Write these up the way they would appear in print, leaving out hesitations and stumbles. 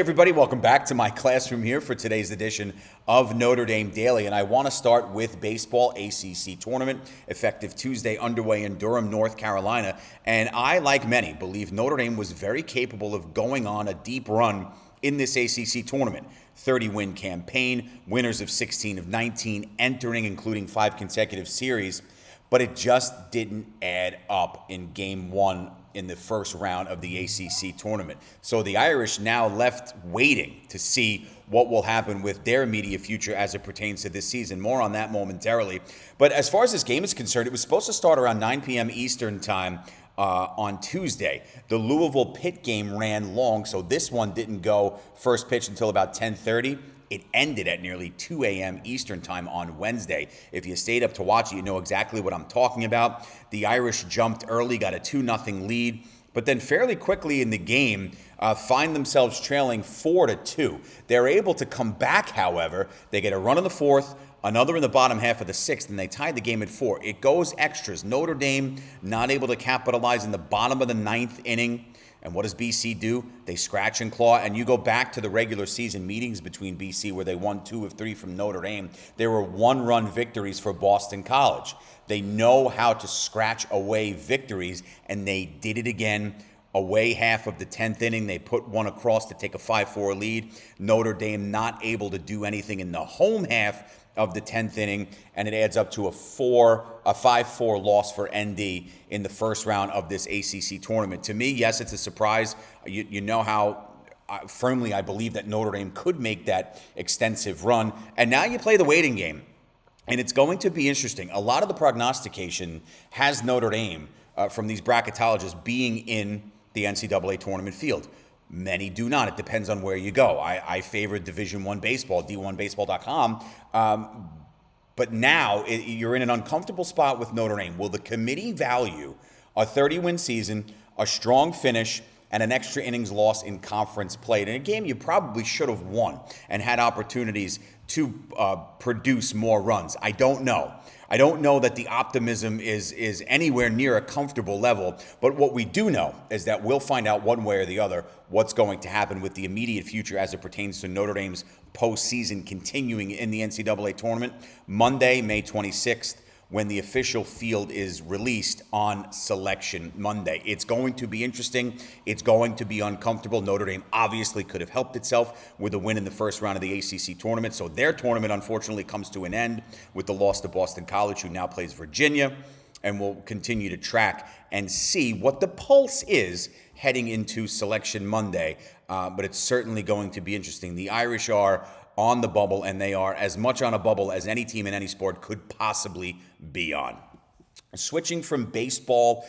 Everybody, welcome back to my classroom here for today's edition of Notre Dame Daily. And I want to start with baseball ACC tournament, effective Tuesday, underway in Durham, North Carolina. And I, like many, believe Notre Dame was very capable of going on a deep run in this ACC tournament. 30-win campaign, winners of 16 of 19, entering, including 5 consecutive series. But it just didn't add up in game one in the first round of the ACC tournament. So the Irish now left waiting to see what will happen with their immediate future as it pertains to this season. More on that momentarily. But as far as this game is concerned, it was supposed to start around 9 p.m. Eastern time on Tuesday. The Louisville-Pitt game ran long, so this one didn't go first pitch until about 10:30. It ended at nearly 2 a.m. Eastern time on Wednesday. If you stayed up to watch it, you know exactly what I'm talking about. The Irish jumped early, got a 2-0 lead, but then fairly quickly in the game, find themselves trailing 4-2. They're able to come back, however. They get a run in the fourth, another in the bottom half of the sixth, and they tied the game at 4. It goes extras. Notre Dame not able to capitalize in the bottom of the ninth inning. And what does BC do? They scratch and claw, and you go back to the regular season meetings between BC where they won 2 of 3 from Notre Dame. There were one-run victories for Boston College. They know how to scratch away victories, and they did it again. Away half of the 10th inning, they put one across to take a 5-4 lead. Notre Dame not able to do anything in the home half of the 10th inning, and it adds up to a 5-4 loss for ND in the first round of this ACC tournament. To me, yes, it's a surprise. You know how firmly I believe that Notre Dame could make that extensive run. And now you play the waiting game, and it's going to be interesting. A lot of the prognostication has Notre Dame from these bracketologists being in the NCAA tournament field. Many do not. It depends on where you go. I favor Division I baseball, D1baseball.com. But now you're in an uncomfortable spot with Notre Dame. Will the committee value a 30-win season, a strong finish, and an extra innings loss in conference play in a game you probably should have won and had opportunities to produce more runs? I don't know. I don't know that the optimism is anywhere near a comfortable level, but what we do know is that we'll find out one way or the other what's going to happen with the immediate future as it pertains to Notre Dame's postseason continuing in the NCAA tournament. Monday, May 26th, when the official field is released on Selection Monday. It's going to be interesting. It's going to be uncomfortable. Notre Dame obviously could have helped itself with a win in the first round of the ACC tournament. So their tournament, unfortunately, comes to an end with the loss to Boston College, who now plays Virginia. And we'll continue to track and see what the pulse is heading into Selection Monday. But it's certainly going to be interesting. The Irish are on the bubble, and they are as much on a bubble as any team in any sport could possibly be on. Switching from baseball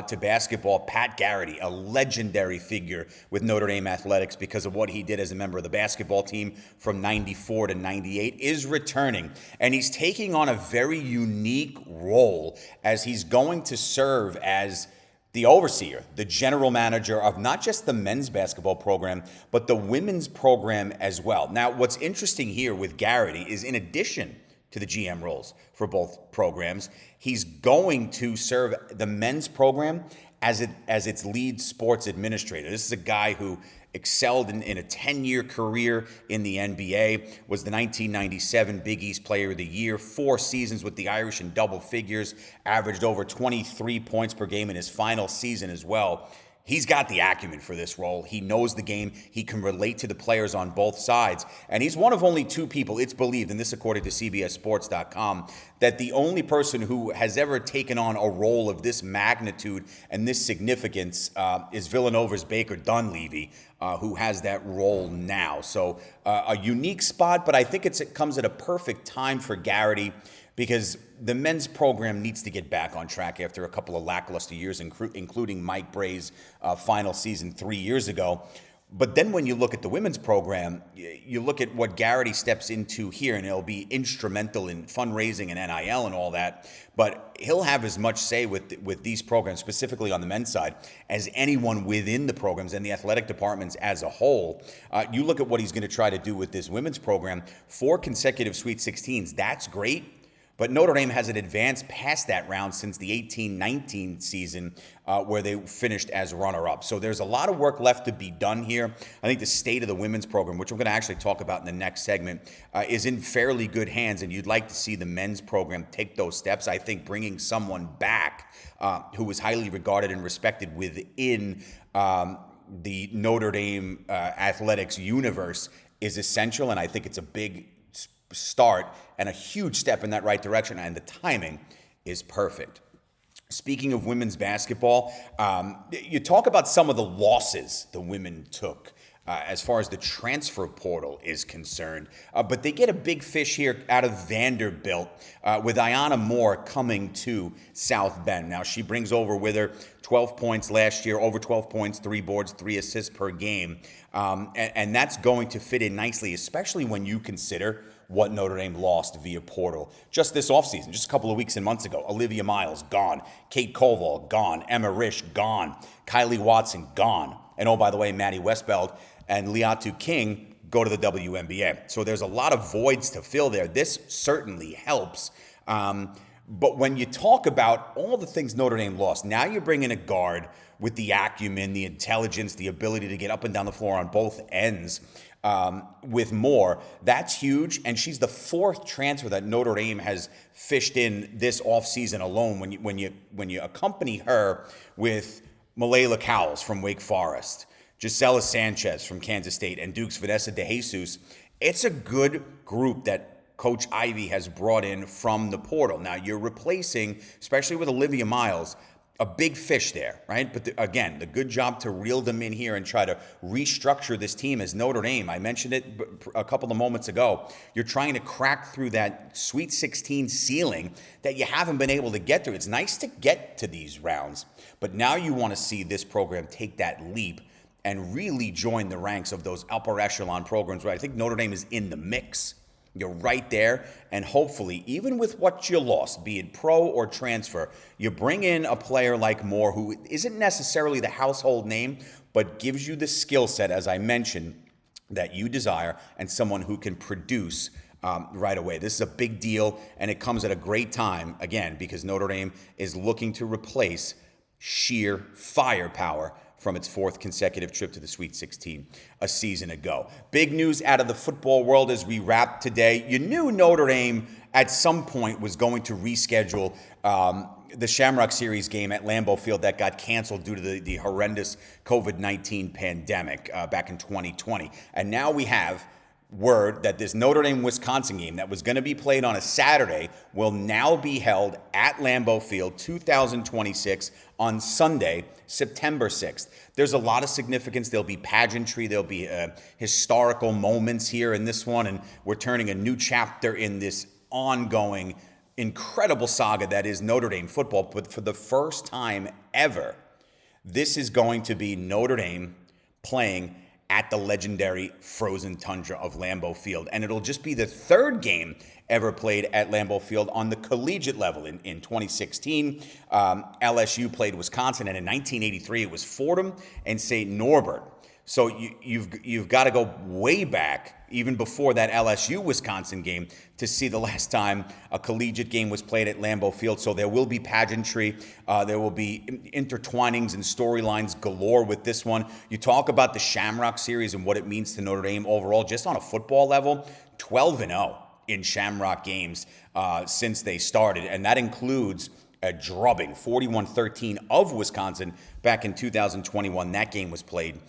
to basketball, Pat Garrity, a legendary figure with Notre Dame athletics because of what he did as a member of the basketball team from 94 to 98, is returning. And he's taking on a very unique role as he's going to serve as the overseer, the general manager of not just the men's basketball program, but the women's program as well. Now, what's interesting here with Garrity is in addition to the GM roles for both programs, he's going to serve the men's program as its lead sports administrator. This is a guy who excelled in a 10-year career in the NBA, was the 1997 Big East Player of the Year, 4 seasons with the Irish in double figures, averaged over 23 points per game in his final season as well. He's got the acumen for this role. He knows the game. He can relate to the players on both sides. And he's one of only 2 people, it's believed, and this according to CBSSports.com, that the only person who has ever taken on a role of this magnitude and this significance is Villanova's Baker Dunleavy, who has that role now. So a unique spot, but I think it comes at a perfect time for Garrity, because the men's program needs to get back on track after a couple of lackluster years, including Mike Bray's final season 3 years ago. But then when you look at the women's program, you look at what Garrity steps into here, and he'll be instrumental in fundraising and NIL and all that. But he'll have as much say with these programs, specifically on the men's side, as anyone within the programs and the athletic departments as a whole. You look at what he's going to try to do with this women's program, 4 consecutive Sweet 16s. That's great. But Notre Dame hasn't advanced past that round since the 18-19 season, where they finished as runner-up. So there's a lot of work left to be done here. I think the state of the women's program, which I'm going to actually talk about in the next segment, is in fairly good hands, and you'd like to see the men's program take those steps. I think bringing someone back who was highly regarded and respected within the Notre Dame athletics universe is essential, and I think it's a big start and a huge step in that right direction, and the timing is perfect. Speaking of women's basketball, you talk about some of the losses the women took as far as the transfer portal is concerned, but they get a big fish here out of Vanderbilt with Ayanna Moore coming to South Bend. Now, she brings over with her 12 points last year, over 12 points, 3 boards, 3 assists per game, and that's going to fit in nicely, especially when you consider what Notre Dame lost via portal just this offseason, just a couple of weeks and months ago. Olivia Miles, gone. Kate Koval, gone. Emma Risch, gone. Kylie Watson, gone. And oh, by the way, Maddie Westbeld and Liatu King go to the WNBA. So there's a lot of voids to fill there. This certainly helps. But when you talk about all the things Notre Dame lost, now you're bringing a guard with the acumen, the intelligence, the ability to get up and down the floor on both ends with Moore. That's huge, and she's the 4th transfer that Notre Dame has fished in this offseason alone. When you accompany her with Malayla Cowles from Wake Forest, Gisela Sanchez from Kansas State, and Duke's Vanessa DeJesus, it's a good group that Coach Ivey has brought in from the portal. Now, you're replacing, especially with Olivia Miles, a big fish there, right? But again, the good job to reel them in here and try to restructure this team as Notre Dame. I mentioned it a couple of moments ago. You're trying to crack through that Sweet 16 ceiling that you haven't been able to get through. It's nice to get to these rounds, but now you want to see this program take that leap and really join the ranks of those upper echelon programs where I think Notre Dame is in the mix. You're right there, and hopefully, even with what you lost, be it pro or transfer, you bring in a player like Moore who isn't necessarily the household name, but gives you the skill set, as I mentioned, that you desire, and someone who can produce right away. This is a big deal, and it comes at a great time, again, because Notre Dame is looking to replace sheer firepower from its 4th consecutive trip to the Sweet 16 a season ago. Big news out of the football world as we wrap today. You knew Notre Dame at some point was going to reschedule the Shamrock Series game at Lambeau Field that got canceled due to the horrendous COVID-19 pandemic back in 2020. And now we have word that this Notre Dame-Wisconsin game that was going to be played on a Saturday will now be held at Lambeau Field 2026 on Sunday, September 6th. There's a lot of significance. There'll be pageantry. There'll be historical moments here in this one, and we're turning a new chapter in this ongoing, incredible saga that is Notre Dame football. But for the first time ever, this is going to be Notre Dame playing at the legendary frozen tundra of Lambeau Field. And it'll just be the 3rd game ever played at Lambeau Field on the collegiate level. In 2016, LSU played Wisconsin, and in 1983, it was Fordham and St. Norbert. So you've got to go way back, even before that LSU-Wisconsin game, to see the last time a collegiate game was played at Lambeau Field. So there will be pageantry. There will be intertwinings and storylines galore with this one. You talk about the Shamrock Series and what it means to Notre Dame overall, just on a football level, 12-0 in Shamrock games since they started. And that includes a drubbing, 41-13 of Wisconsin back in 2021. That game was played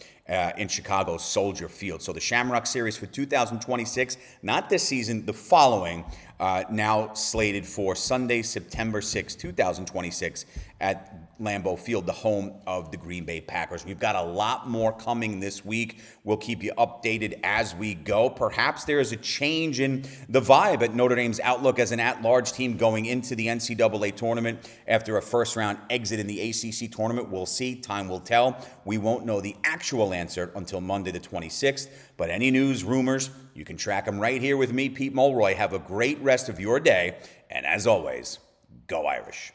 in Chicago's Soldier Field. So the Shamrock Series for 2026, not this season, the following, now slated for Sunday, September 6, 2026 at Lambeau Field, the home of the Green Bay Packers. We've got a lot more coming this week. We'll keep you updated as we go. Perhaps there is a change in the vibe at Notre Dame's outlook as an at-large team going into the NCAA tournament after a first-round exit in the ACC tournament. We'll see. Time will tell. We won't know the actual answer until Monday the 26th. But any news, rumors, you can track them right here with me, Pete Mulroy. Have a great rest of your day. And as always, go Irish.